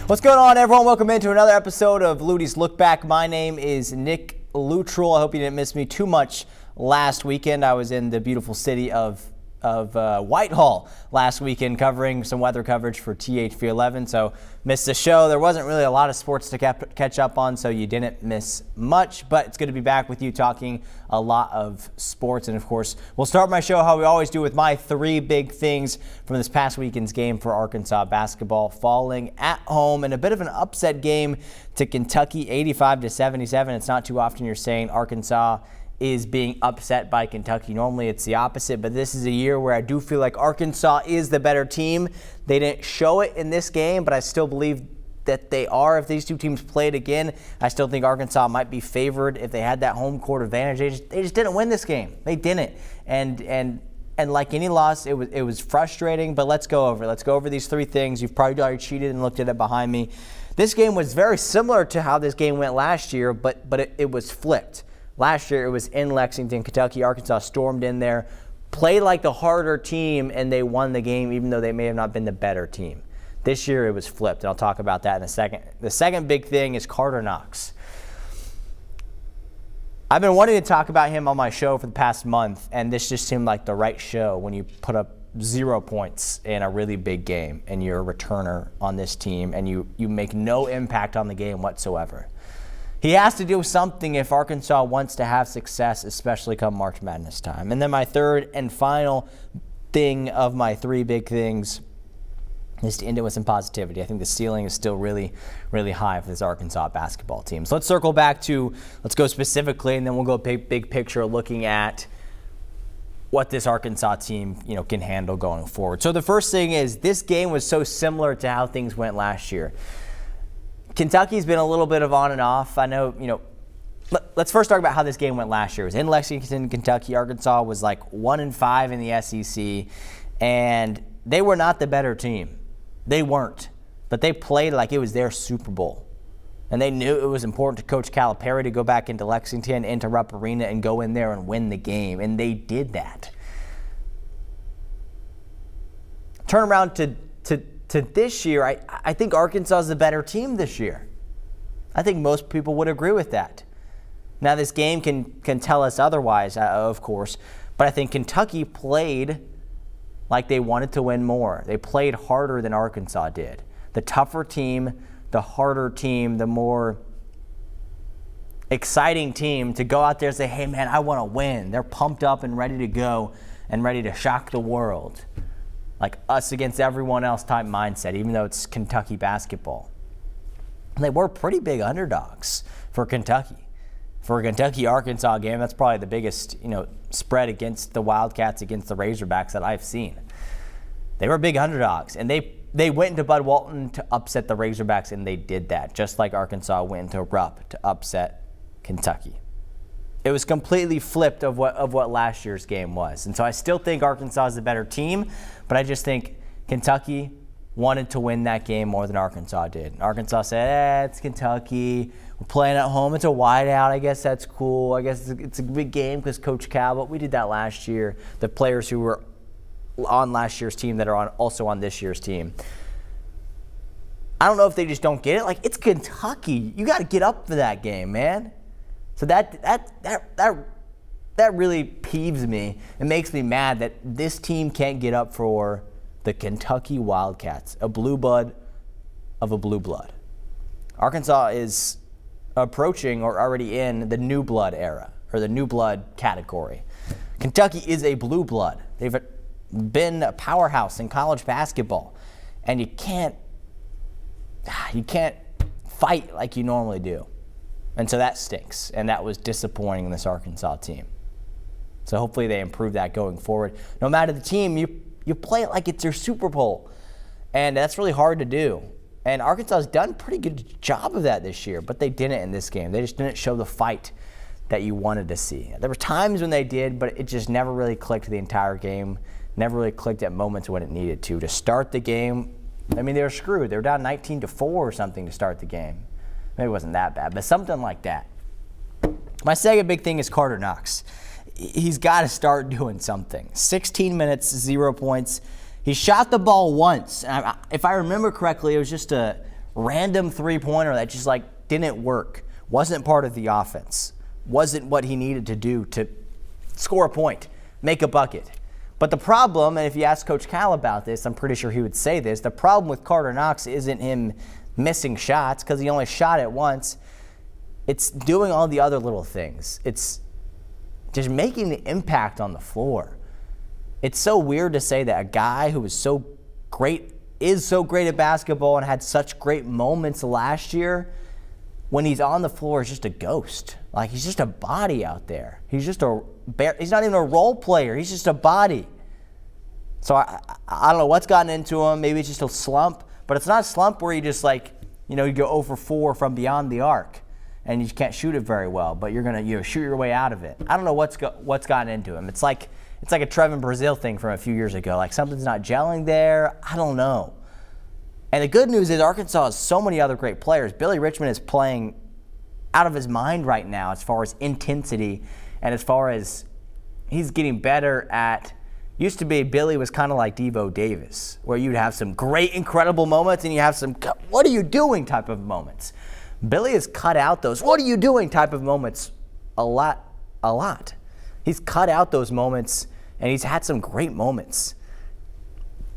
What's going on, everyone? Welcome into another episode of Luttie's Look Back. My name is Nick Luttrell. I hope you didn't miss me too much last weekend. I was in the beautiful city of Whitehall last weekend covering some weather coverage for THV11, so missed the show. There wasn't really a lot of sports to catch up on, so you didn't miss much, but it's good to be back with you talking a lot of sports. And of course, we'll start my show how we always do with my three big things from this past weekend's game for Arkansas basketball, falling at home in a bit of an upset game to Kentucky, 85-77. It's not too often you're saying Arkansas is being upset by Kentucky. Normally it's the opposite, but this is a year where I do feel like Arkansas is the better team. They didn't show it in this game, but I still believe that they are. If these two teams played again, I still think Arkansas might be favored if they had that home court advantage. They just didn't win this game. They didn't. And like any loss, it was frustrating, but let's go over it. Let's go over these three things. You've probably already cheated and looked at it behind me. This game was very similar to how this game went last year, but it was flipped. Last year, it was in Lexington, Kentucky. Arkansas stormed in there, played like the harder team, and they won the game, even though they may have not been the better team. This year, it was flipped, and I'll talk about that in a second. The second big thing is Carter Knox. I've been wanting to talk about him on my show for the past month, and this just seemed like the right show when you put up 0 points in a really big game, and you're a returner on this team, and you make no impact on the game whatsoever. He has to do something if Arkansas wants to have success, especially come March Madness time. And then my third and final thing of my three big things is to end it with some positivity. I think the ceiling is still really, really high for this Arkansas basketball team. So let's circle back to, let's go specifically, and then we'll go big picture looking at what this Arkansas team, can handle going forward. So the first thing is this game was so similar to how things went last year. Kentucky's been a little bit of on and off. I know, let's first talk about how this game went last year. It was in Lexington, Kentucky. Arkansas was like 1-5 in the SEC, and they were not the better team. They weren't, but they played like it was their Super Bowl. And they knew it was important to Coach Calipari to go back into Lexington, into Rupp Arena, and go in there and win the game, and they did that. Turn around to this year, I think Arkansas is the better team this year. I think most people would agree with that. Now, this game can tell us otherwise, of course, but I think Kentucky played like they wanted to win more. They played harder than Arkansas did. The tougher team, the harder team, the more exciting team to go out there and say, hey, man, I want to win. They're pumped up and ready to go and ready to shock the world. Like us against everyone else type mindset, even though it's Kentucky basketball. And they were pretty big underdogs for Kentucky. For a Kentucky-Arkansas game, that's probably the biggest, spread against the Wildcats, against the Razorbacks that I've seen. They were big underdogs, and they went into Bud Walton to upset the Razorbacks, and they did that, just like Arkansas went into Rupp to upset Kentucky. It was completely flipped of what last year's game was. And so I still think Arkansas is the better team, but I just think Kentucky wanted to win that game more than Arkansas did. Arkansas said, it's Kentucky. We're playing at home. It's a whiteout. I guess that's cool. I guess it's a big game because Coach Cal, but we did that last year. The players who were on last year's team that are also on this year's team. I don't know if they just don't get it. Like, it's Kentucky. You got to get up for that game, man. So that really peeves me. It makes me mad that this team can't get up for the Kentucky Wildcats, a blue blood of a blue blood. Arkansas is approaching or already in the new blood era, or the new blood category. Kentucky is a blue blood. They've been a powerhouse in college basketball, and you can't fight like you normally do. And so that stinks, and that was disappointing in this Arkansas team. So hopefully they improve that going forward. No matter the team, you play it like it's your Super Bowl, and that's really hard to do. And Arkansas has done a pretty good job of that this year, but they didn't in this game. They just didn't show the fight that you wanted to see. There were times when they did, but it just never really clicked the entire game, never really clicked at moments when it needed to. To start the game, I mean, they were screwed. They were down 19-4 or something to start the game. Maybe it wasn't that bad, but something like that. My second big thing is Carter Knox. He's got to start doing something. 16 minutes, 0 points. He shot the ball once. And if I remember correctly, it was just a random three-pointer that just like didn't work, wasn't part of the offense, wasn't what he needed to do to score a point, make a bucket. But the problem, and if you ask Coach Cal about this, I'm pretty sure he would say this, the problem with Carter Knox isn't him missing shots because he only shot it once. It's doing all the other little things. It's just making the impact on the floor. It's so weird to say that a guy who is so great at basketball and had such great moments last year, when he's on the floor, is just a ghost. Like, he's just a body out there. He's not even a role player. He's just a body. So I don't know what's gotten into him. Maybe it's just a slump. But it's not a slump where you just like, you go 0 for 4 from beyond the arc and you can't shoot it very well, but you're going to shoot your way out of it. I don't know what's gotten into him. It's like a Trevin Brazil thing from a few years ago. Like, something's not gelling there. I don't know. And the good news is Arkansas has so many other great players. Billy Richmond is playing out of his mind right now as far as intensity and as far as he's getting better at. Used to be Billy was kind of like Devo Davis, where you'd have some great, incredible moments and you have some what are you doing type of moments. Billy has cut out those what are you doing type of moments a lot. He's cut out those moments and he's had some great moments.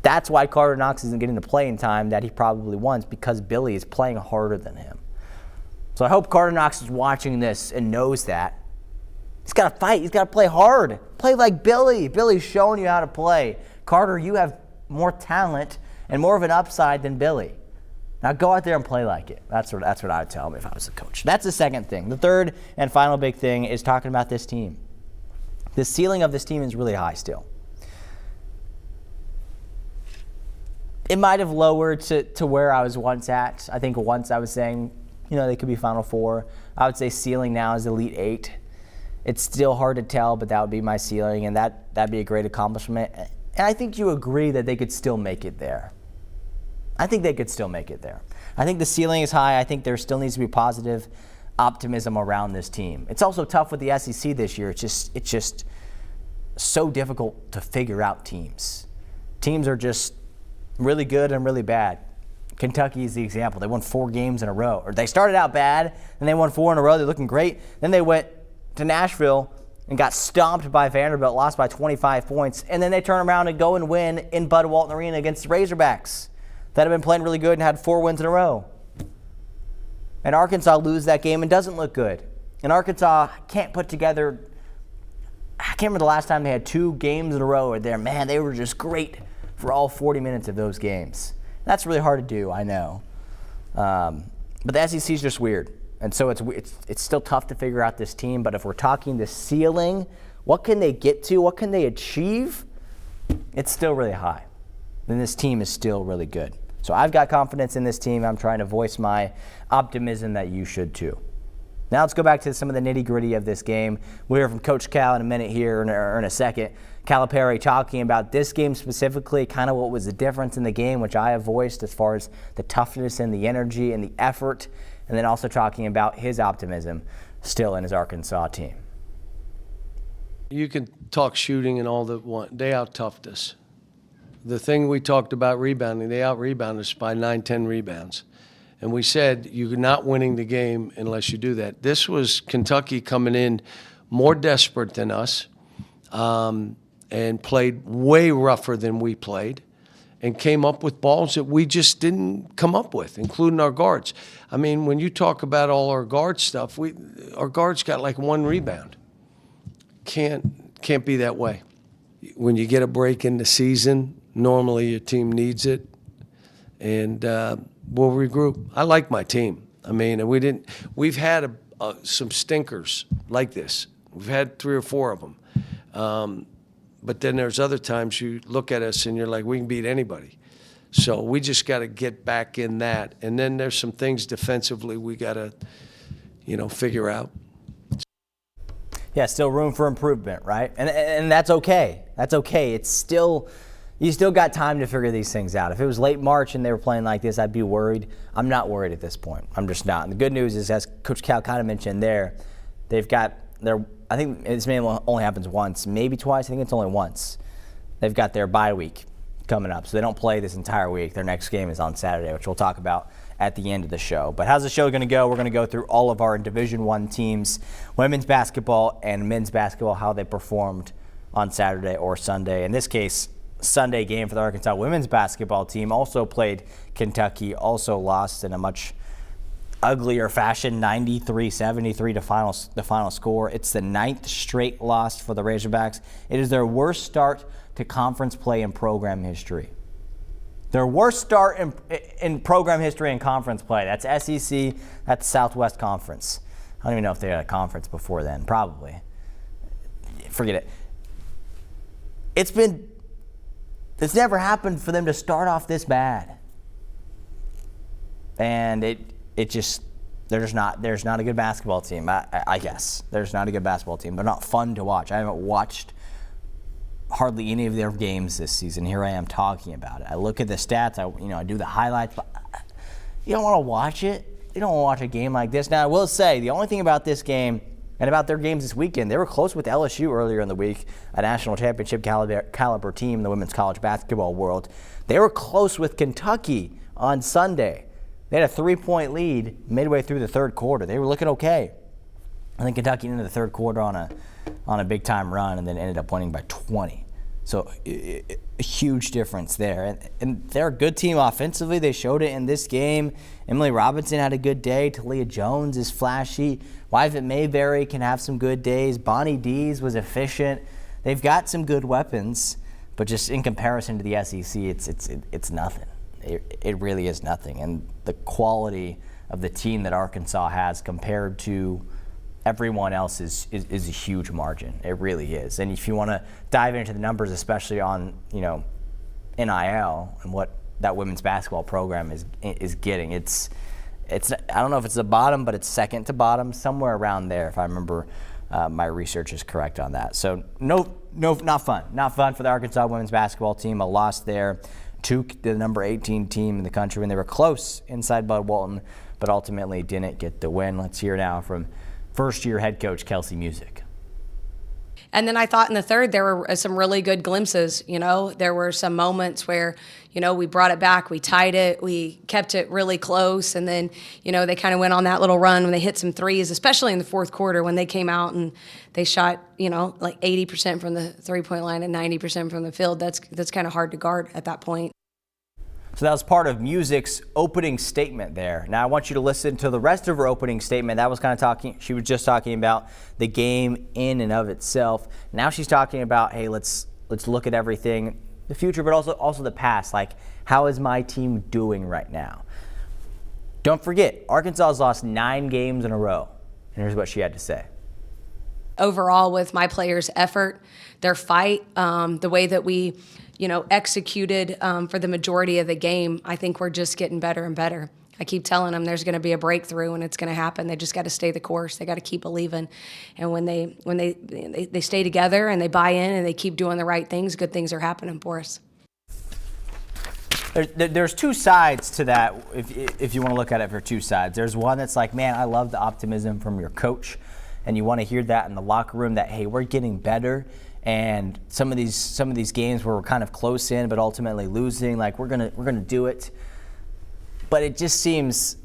That's why Carter Knox isn't getting the playing time that he probably wants, because Billy is playing harder than him. So I hope Carter Knox is watching this and knows that. He's got to fight. He's got to play hard. Play like Billy. Billy's showing you how to play. Carter, you have more talent and more of an upside than Billy. Now go out there and play like it. That's what I would tell him if I was a coach. That's the second thing. The third and final big thing is talking about this team. The ceiling of this team is really high still. It might have lowered to where I was once at. I think once I was saying, they could be Final Four. I would say ceiling now is Elite Eight. It's still hard to tell, but that would be my ceiling, and that'd be a great accomplishment. And I think you agree that they could still make it there. I think they could still make it there. I think the ceiling is high. I think there still needs to be positive optimism around this team. It's also tough with the SEC this year. It's just so difficult to figure out teams. Teams are just really good and really bad. Kentucky is the example. They won 4 games in a row. Or they started out bad, and they won 4 in a row. They're looking great. Then they went to Nashville and got stomped by Vanderbilt, lost by 25 points. And then they turn around and go and win in Bud Walton Arena against the Razorbacks that have been playing really good and had 4 wins in a row. And Arkansas loses that game and doesn't look good. And Arkansas can't put together, I can't remember the last time they had 2 games in a row where they were just great for all 40 minutes of those games. That's really hard to do, I know. But the SEC is just weird. And so it's still tough to figure out this team. But if we're talking the ceiling, what can they get to? What can they achieve? It's still really high. And this team is still really good. So I've got confidence in this team. I'm trying to voice my optimism that you should too. Now let's go back to some of the nitty-gritty of this game. We'll hear from Coach Cal in a minute here, or in a second. Calipari talking about this game specifically, kind of what was the difference in the game, which I have voiced as far as the toughness and the energy and the effort, and then also talking about his optimism still in his Arkansas team. You can talk shooting and all that want. They out-toughed us. The thing we talked about rebounding, they out-rebounded us by 9-10 rebounds. And we said you're not winning the game unless you do that. This was Kentucky coming in more desperate than us, and played way rougher than we played, and came up with balls that we just didn't come up with, including our guards. I mean, when you talk about all our guard stuff, our guards got like 1 rebound. Can't be that way. When you get a break in the season, normally your team needs it, and we'll regroup. I like my team. I mean, we've had some stinkers like this. We've had 3 or 4 of them. But then there's other times you look at us and you're like, we can beat anybody. So we just got to get back in that. And then there's some things defensively we got to, figure out. Yeah, still room for improvement, right? And that's okay. That's okay. It's still, you still got time to figure these things out. If it was late March and they were playing like this, I'd be worried. I'm not worried at this point. I'm just not. And the good news is, as Coach Cal kind of mentioned there, they've got I think this may only happens once, maybe twice. I think it's only once. They've got their bye week coming up, so they don't play this entire week. Their next game is on Saturday, which we'll talk about at the end of the show. But how's the show going to go? We're going to go through all of our Division I teams, women's basketball and men's basketball, how they performed on Saturday or Sunday. In this case, Sunday game for the Arkansas women's basketball team also played Kentucky, also lost in a much uglier fashion, 93-73 the final score. It's the 9th straight loss for the Razorbacks. It is their worst start to conference play in program history. Their worst start in program history and conference play. That's SEC, that's Southwest Conference. I don't even know if they had a conference before then, probably. Forget it. It's never happened for them to start off this bad. And there's not a good basketball team, I guess. There's not a good basketball team. They're not fun to watch. I haven't watched hardly any of their games this season. Here I am talking about it. I look at the stats, I do the highlights, but you don't want to watch it. You don't want to watch a game like this. Now, I will say, the only thing about this game and about their games this weekend, they were close with LSU earlier in the week, a national championship caliber team in the women's college basketball world. They were close with Kentucky on Sunday. They had a 3-point lead midway through the third quarter. They were looking okay. I think Kentucky ended the third quarter on a big-time run and then ended up winning by 20. So a huge difference there. And they're a good team offensively. They showed it in this game. Emily Robinson had a good day. Talia Jones is flashy. Wyvett Mayberry can have some good days. Bonnie Dees was efficient. They've got some good weapons, but just in comparison to the SEC, it's nothing. It really is nothing. And the quality of the team that Arkansas has compared to everyone else is a huge margin. It really is. And if you want to dive into the numbers, especially on NIL and what that women's basketball program is getting, it's I don't know if it's the bottom, but it's second to bottom, somewhere around there, if I remember my research is correct on that. So no, not fun. Not fun for the Arkansas women's basketball team. A loss there to the number 18 team in the country when they were close inside Bud Walton, but ultimately didn't get the win. Let's hear now from first-year head coach Kelsey Music. And then I thought in the third there were some really good glimpses. There were some moments where, we brought it back, we tied it, we kept it really close, and then, they kind of went on that little run when they hit some threes, especially in the fourth quarter when they came out and they shot, like 80% from the three-point line and 90% from the field. That's kind of hard to guard at that point. So that was part of Music's opening statement there. Now I want you to listen to the rest of her opening statement. That was she was just talking about the game in and of itself. Now she's talking about, hey, let's look at everything, the future, but also the past. Like, how is my team doing right now? Don't forget, Arkansas has lost 9 games in a row. And here's what she had to say. Overall, with my players' effort, their fight, the way that we executed for the majority of the game, I think we're just getting better and better. I keep telling them there's going to be a breakthrough and it's going to happen. They just got to stay the course. They got to keep believing. And when they stay together and they buy in and they keep doing the right things, good things are happening for us. There's two sides to that, if you want to look at it for two sides. There's one that's like, man, I love the optimism from your coach, and you want to hear that in the locker room that, hey, we're getting better. And some of these games where we're kind of close in, but ultimately losing, like we're gonna do it. But it just seems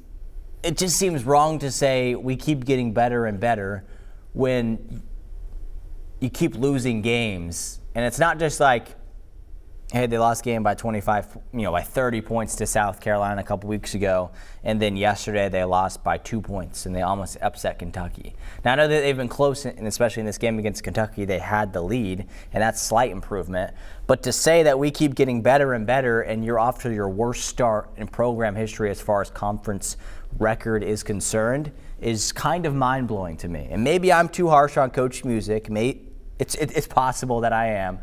wrong to say we keep getting better and better when you keep losing games. And it's not just like, hey, they lost a game by 25, by 30 points to South Carolina a couple weeks ago, and then yesterday they lost by 2 points and they almost upset Kentucky. Now I know that they've been close, and especially in this game against Kentucky, they had the lead, and that's slight improvement. But to say that we keep getting better and better, and you're off to your worst start in program history as far as conference record is concerned, is kind of mind blowing to me. And maybe I'm too harsh on Coach Music. It's possible that I am.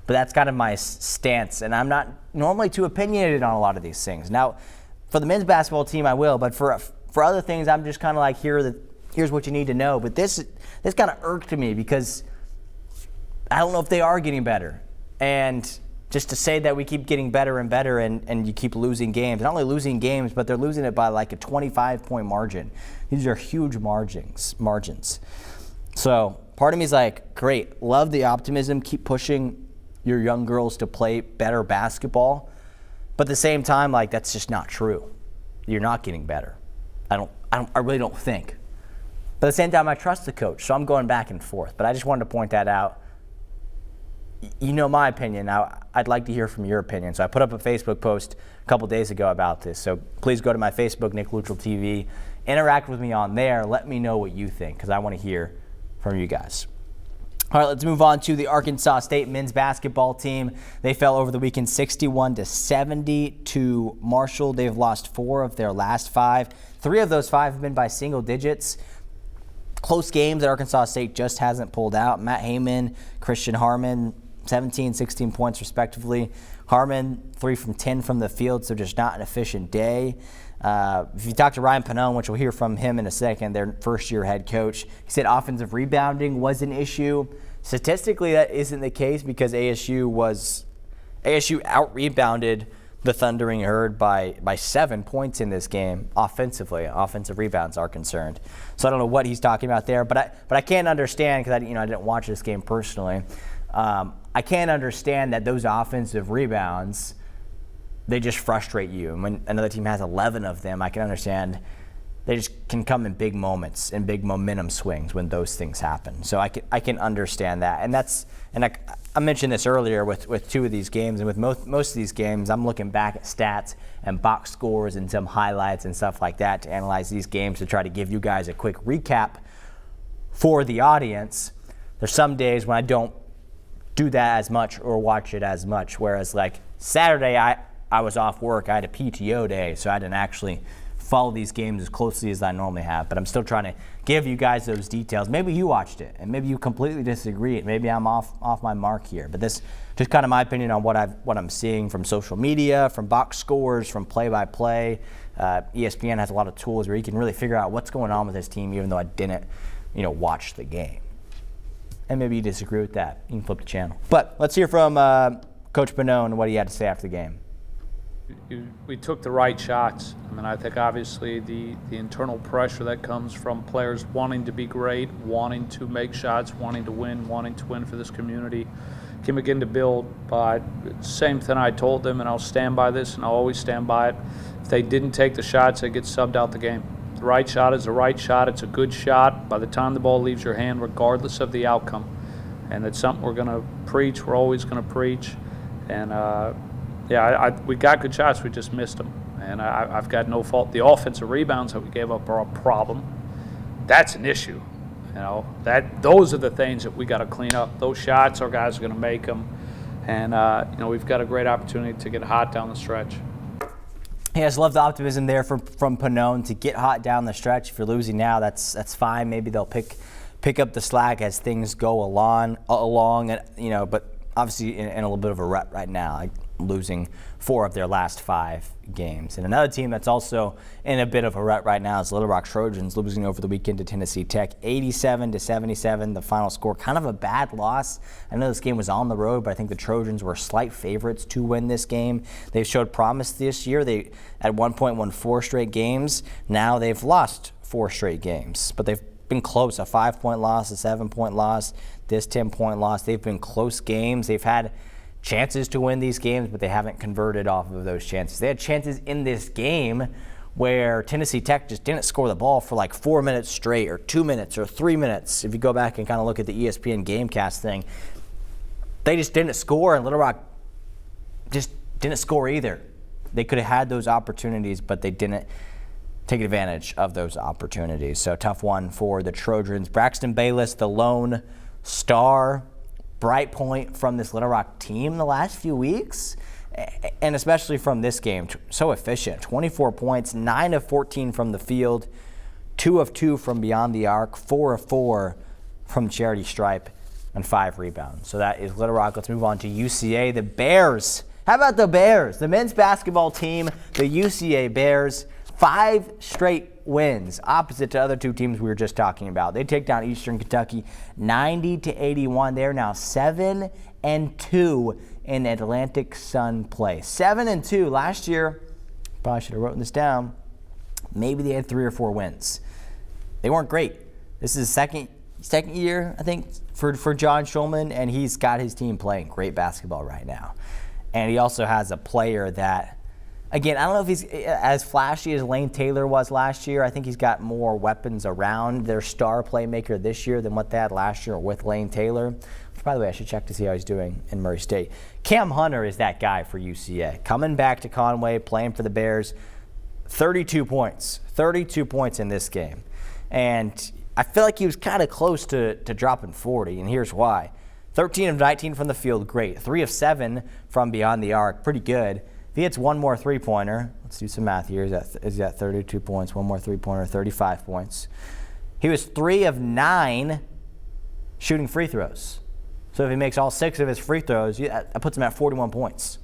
But that's kind of my stance, and I'm not normally too opinionated on a lot of these things. Now, for the men's basketball team, I will, but for other things, I'm just kind of like, here's what you need to know. But this kind of irked me because I don't know if they are getting better. And just to say that we keep getting better and better and you keep losing games, not only losing games, but they're losing it by like a 25-point margin. These are huge margins. So part of me is like, great, love the optimism, keep pushing your young girls to play better basketball, but at the same time, like, that's just not true. you're not getting better. I really don't think. But at the same time, I trust the coach, so I'm going back and forth. But I just wanted to point that out. You know my opinion. Now, I'd like to hear from your opinion. So I put up a Facebook post a couple days ago about this. So please go to my Facebook, Nick Luttrell TV. Interact with me on there. Let me know what you think, because I want to hear from you guys. All right, let's move on to the Arkansas State men's basketball team. They fell over the weekend 61-70 to Marshall. They've lost 4 of their last 5. 3 of those 5 have been by single digits. Close games that Arkansas State just hasn't pulled out. Matt Heyman, Christian Harmon, 17, 16 points respectively. Harmon, 3 from 10 from the field, so just not an efficient day. If you talk to Ryan Pannone, which we'll hear from him in a second, their first-year head coach, he said offensive rebounding was an issue. Statistically, that isn't the case because ASU out-rebounded the Thundering Herd by 7 points in this game offensively. Offensive rebounds are concerned. So I don't know what he's talking about there, but I can't understand because I didn't watch this game personally. I can't understand that those offensive rebounds, they just frustrate you. And when another team has 11 of them, I can understand they just can come in big moments and big momentum swings when those things happen. So I can understand that. And I mentioned this earlier with 2 of these games, and with most of these games, I'm looking back at stats and box scores and some highlights and stuff like that to analyze these games to try to give you guys a quick recap for the audience. There's some days when I don't do that as much or watch it as much, whereas like Saturday I was off work. I had a PTO day, so I didn't actually follow these games as closely as I normally have. But I'm still trying to give you guys those details. Maybe you watched it, and maybe you completely disagree. Maybe I'm off my mark here. But this just kind of my opinion on what I'm seeing from social media, from box scores, from play-by-play. ESPN has a lot of tools where you can really figure out what's going on with this team, even though I didn't, watch the game. And maybe you disagree with that. You can flip the channel. But let's hear from Coach Pannone and what he had to say after the game. We took the right shots. I mean, I think obviously the internal pressure that comes from players wanting to be great, wanting to make shots, wanting to win for this community can begin to build. But same thing I told them, and I'll stand by this, and I'll always stand by it. If they didn't take the shots, they get subbed out the game. The right shot is the right shot. It's a good shot by the time the ball leaves your hand, regardless of the outcome. And it's something we're going to preach. We're always going to preach. And we got good shots. We just missed them. And I've got no fault. The offensive rebounds that we gave up are a problem. That's an issue. Those are the things that we got to clean up. Those shots, our guys are going to make them. And, we've got a great opportunity to get hot down the stretch. Yes, love the optimism there from Pannone to get hot down the stretch. If you're losing now, that's fine. Maybe they'll pick up the slack as things go along, and but obviously in a little bit of a rut right now, like losing 4 of their last 5 games. And another team that's also in a bit of a rut right now is Little Rock Trojans, losing over the weekend to Tennessee Tech, 87-77. The final score, kind of a bad loss. I know this game was on the road, but I think the Trojans were slight favorites to win this game. They've showed promise this year. They at one point won 4 straight games. Now they've lost 4 straight games, but they've been close. A 5-point loss, a 7-point loss, this 10-point loss. They've been close games. They've had chances to win these games, but they haven't converted off of those chances. They had chances in this game where Tennessee Tech just didn't score the ball for like 4 minutes straight, or 2 minutes, or 3 minutes. If you go back and kind of look at the ESPN Gamecast thing, they just didn't score, and Little Rock just didn't score either. They could have had those opportunities, but they didn't take advantage of those opportunities. So tough one for the Trojans. Braxton Bayless, the lone star, bright point from this Little Rock team the last few weeks, and especially from this game. So efficient, 24 points, 9 of 14 from the field, 2 of 2 from beyond the arc, 4 of 4 from charity stripe, and 5 rebounds. So that is Little Rock. Let's move on to UCA. The Bears. How about the Bears? The men's basketball team, the UCA Bears, 5 straight wins, opposite to other 2 teams we were just talking about. They take down Eastern Kentucky 90-81. They're now 7-2 in Atlantic Sun play. 7-2. Last year, probably should have written this down, maybe they had 3 or 4 wins. They weren't great. This is the second year, I think, for John Schulman, and he's got his team playing great basketball right now. And he also has a player that Again, I don't know if he's as flashy as Lane Taylor was last year. I think he's got more weapons around their star playmaker this year than what they had last year with Lane Taylor. By the way, I should check to see how he's doing in Murray State. Cam Hunter is that guy for UCA. Coming back to Conway, playing for the Bears, 32 points. 32 points in this game. And I feel like he was kind of close to dropping 40, and here's why. 13 of 19 from the field, great. 3 of 7 from beyond the arc, pretty good. If he hits one more three-pointer, let's do some math here. Is that 32 points? One more three-pointer, 35 points. He was 3 of 9 shooting free throws. So if he makes all 6 of his free throws, that puts him at 41 points.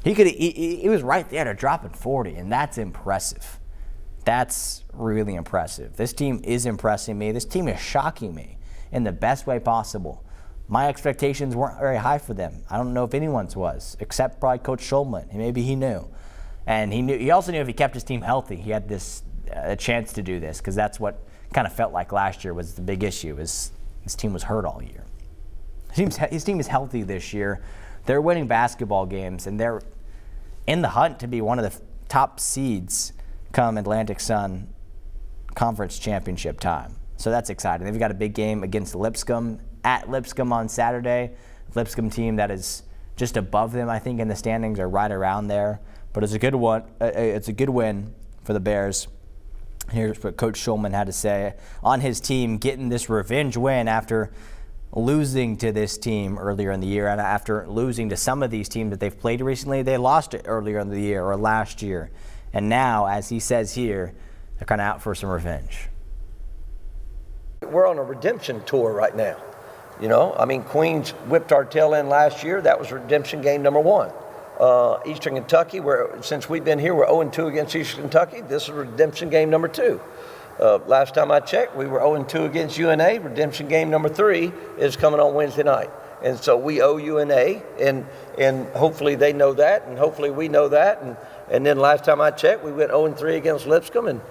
He was right there to dropping 40, and that's impressive. That's really impressive. This team is impressing me. This team is shocking me in the best way possible. My expectations weren't very high for them. I don't know if anyone's was, except probably Coach Schulman. Maybe he knew. And he also knew if he kept his team healthy, he had a chance to do this, because that's what kind of felt like last year was the big issue, is his team was hurt all year. His team is healthy this year. They're winning basketball games, and they're in the hunt to be one of the top seeds come Atlantic Sun Conference Championship time. So that's exciting. They've got a big game against Lipscomb, at Lipscomb on Saturday. Lipscomb team that is just above them, I think, in the standings, or right around there. But it's a good one. It's a good win for the Bears. Here's what Coach Schulman had to say on his team getting this revenge win after losing to this team earlier in the year, and after losing to some of these teams that they've played recently. They lost it earlier in the year or last year. And now, as he says here, they're kind of out for some revenge. We're on a redemption tour right now. You know, I mean, Queens whipped our tail end last year. That was redemption game number 1. Eastern Kentucky, since we've been here, we're 0-2 against Eastern Kentucky. This is redemption game number 2. Last time I checked, we were 0-2 against UNA. Redemption game number 3 is coming on Wednesday night. And so we owe UNA, and hopefully they know that, and hopefully we know that. And then last time I checked, we went 0-3 against Lipscomb, and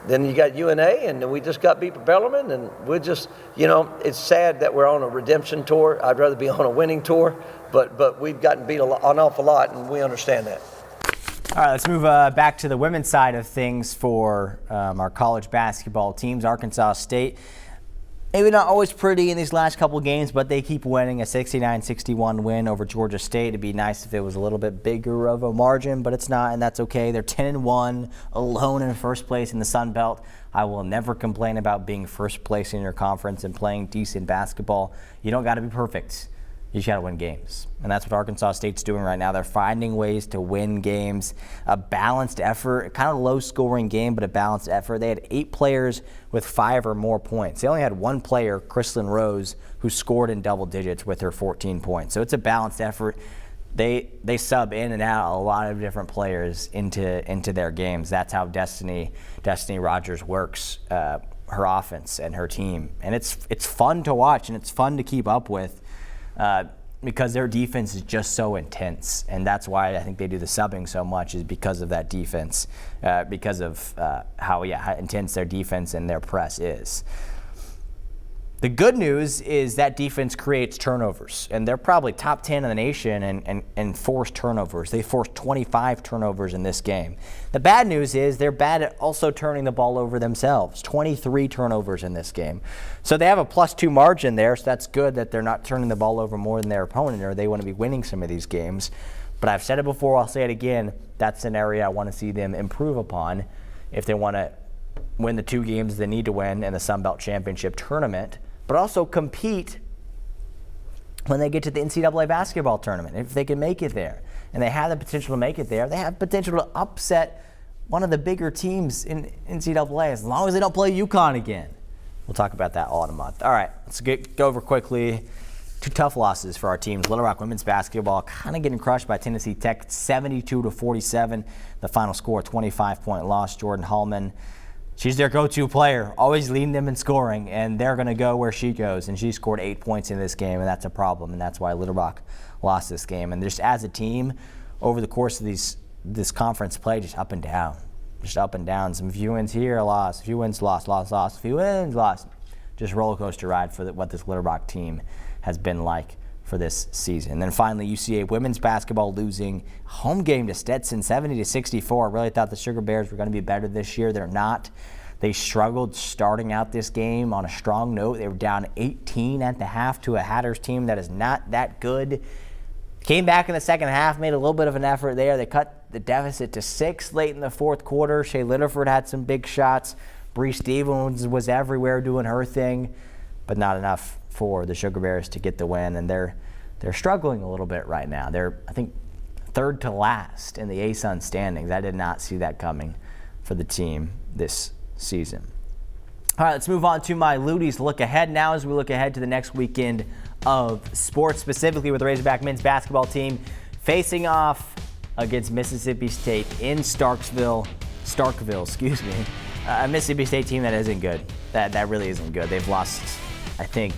then you got UNA, and then we just got beat by Bellarmine, and we're just, you know, it's sad that we're on a redemption tour. I'd rather be on a winning tour, but we've gotten beat an awful lot, and we understand that. All right, let's move back to the women's side of things for our college basketball teams. Arkansas State, maybe not always pretty in these last couple games, but they keep winning. A 69-61 win over Georgia State. It'd be nice if it was a little bit bigger of a margin, but it's not, and that's okay. They're 10-1, alone in first place in the Sun Belt. I will never complain about being first place in your conference and playing decent basketball. You don't got to be perfect. You just got to win games. And that's what Arkansas State's doing right now. They're finding ways to win games. A balanced effort, kind of low-scoring game, but a balanced effort. They had 8 players with 5 or more points. They only had 1 player, Chrislyn Rose, who scored in double digits with her 14 points. So it's a balanced effort. They sub in and out a lot of different players into their games. That's how Destiny Rogers works, her offense and her team. And it's fun to watch, and it's fun to keep up with. Because their defense is just so intense, and that's why I think they do the subbing so much, is because of that defense, because of how intense their defense and their press is. The good news is that defense creates turnovers, and they're probably top 10 in the nation and forced turnovers. They forced 25 turnovers in this game. The bad news is they're bad at also turning the ball over themselves. 23 turnovers in this game. So they have a +2 margin there, so that's good that they're not turning the ball over more than their opponent, or they want to be winning some of these games. But I've said it before, I'll say it again, that's an area I want to see them improve upon if they want to win the 2 games they need to win in the Sun Belt Championship tournament, but also compete when they get to the NCAA basketball tournament, if they can make it there. And they have the potential to make it there. They have potential to upset one of the bigger teams in NCAA as long as they don't play UConn again. We'll talk about that all in a month. All right, let's go over quickly 2 tough losses for our teams. Little Rock women's basketball kind of getting crushed by Tennessee Tech, 72-47. The final score, 25-point loss. Jordan Hallman, she's their go-to player, always leading them in scoring, and they're going to go where she goes. And she scored 8 points in this game, and that's a problem, and that's why Little Rock lost this game. And just as a team, over the course of this conference play, just up and down. Just up and down. Some few wins here, a loss. A few wins, loss. A few wins, loss. Just roller coaster ride for what this Little Rock team has been like for this season. And then finally, UCA women's basketball losing home game to Stetson 70-64. I really thought the Sugar Bears were going to be better this year. They're not. They struggled starting out this game on a strong note. They were down 18 at the half to a Hatters team that is not that good. Came back in the second half, made a little bit of an effort there. They cut the deficit to 6 late in the fourth quarter. Shea Litterford had some big shots. Bree Stevens was everywhere doing her thing, but not enough for the Sugar Bears to get the win, and they're struggling a little bit right now. They're, I think, third to last in the ASUN standings. I did not see that coming for the team this season. All right, let's move on to my Lutties look ahead now as we look ahead to the next weekend of sports, specifically with the Razorback men's basketball team facing off against Mississippi State in Starkville, a Mississippi State team that isn't good. That really isn't good. They've lost, I think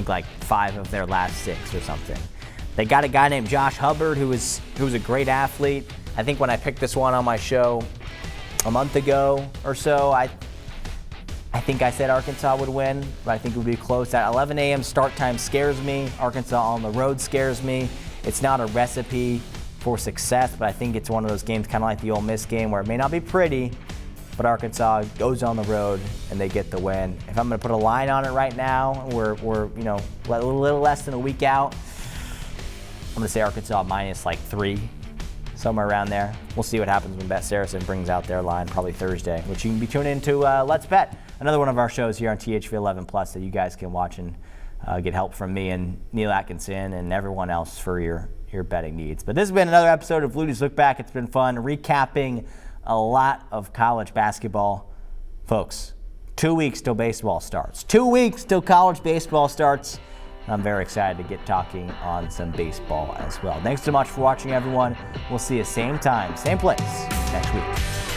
like 5 of their last 6 or something. They got a guy named Josh Hubbard who was a great athlete. I think when I picked this one on my show a month ago or so, I think I said Arkansas would win, but I think it would be close. That 11 a.m. start time scares me. Arkansas on the road scares me. It's not a recipe for success, but I think it's one of those games kind of like the Ole Miss game where it may not be pretty, but Arkansas goes on the road and they get the win. If I'm going to put a line on it right now, we're a little less than a week out. I'm going to say Arkansas minus like 3, somewhere around there. We'll see what happens when Bet Saracen brings out their line probably Thursday, which you can be tuning into Let's Bet, another one of our shows here on THV 11 Plus that you guys can watch and get help from me and Neil Atkinson and everyone else for your betting needs. But this has been another episode of Lutties Look Back. It's been fun recapping a lot of college basketball. Folks, 2 weeks till baseball starts. 2 weeks till college baseball starts. I'm very excited to get talking on some baseball as well. Thanks so much for watching, everyone. We'll see you same time, same place next week.